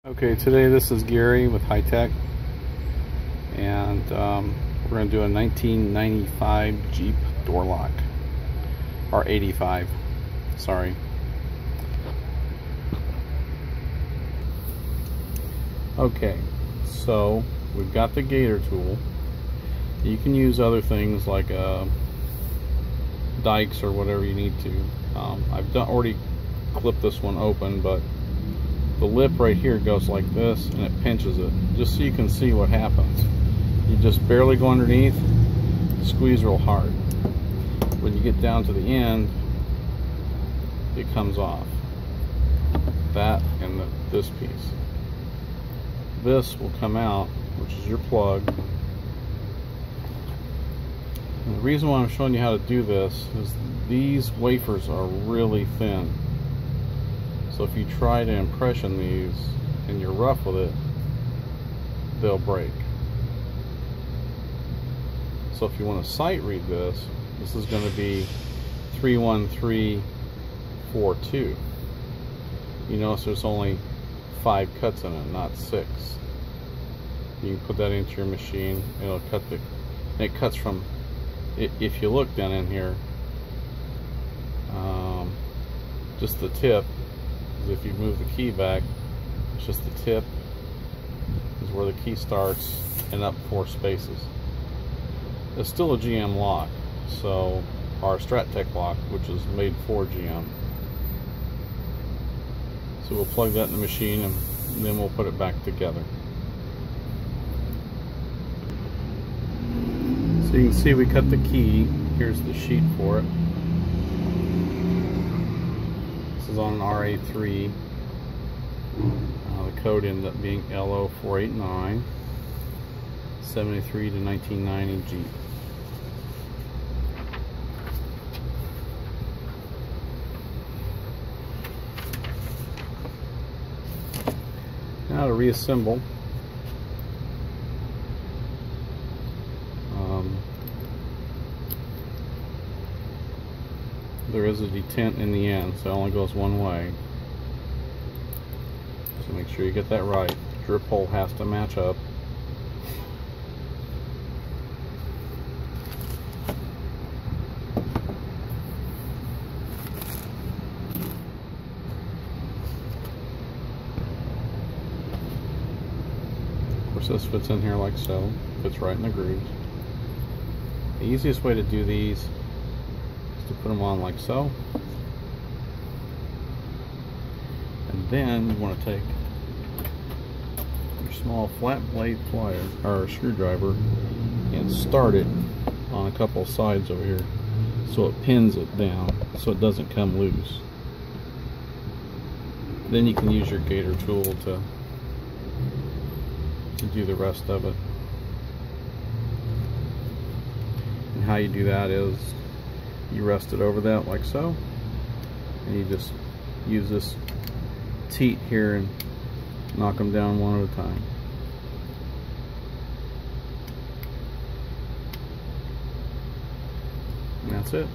Okay, today this is Gary with High Tech, and we're going to do a 1995 Jeep door lock, or 85, sorry. Okay, so we've got the gator tool. You can use other things like dikes or whatever you need to. I've already clipped this one open, but the lip right here goes like this and it pinches it, just so you can see what happens. You just barely go underneath, squeeze real hard. When you get down to the end, it comes off. That and this piece. This will come out, which is your plug. And the reason why I'm showing you how to do this is these wafers are really thin. So if you try to impression these and you're rough with it, they'll break. So if you want to sight read this, this is going to be 31342. You notice there's only 5 cuts in it, not 6. You can put that into your machine. It'll cut the. It cuts from. If you look down in here, just the tip. If you move the key back, it's just the tip is where the key starts and up 4 spaces. It's still a GM lock, so our StratTech lock, which is made for GM. So we'll plug that in the machine and then we'll put it back together. So you can see we cut the key. Here's the sheet for it. On an RA3, the code ended up being LO489, 73 to 1990 Jeep. Now to reassemble. There is a detent in the end, so it only goes one way. So make sure you get that right. Drip hole has to match up. Of course, this fits in here like so. Fits right in the grooves. The easiest way to do these to put them on like so, and then you want to take your small flat blade plier or screwdriver and start it on a couple sides over here so it pins it down so it doesn't come loose. Then you can use your gator tool to do the rest of it. And how you do that is you rest it over that like so, and you just use this teat here and knock them down one at a time. And that's it.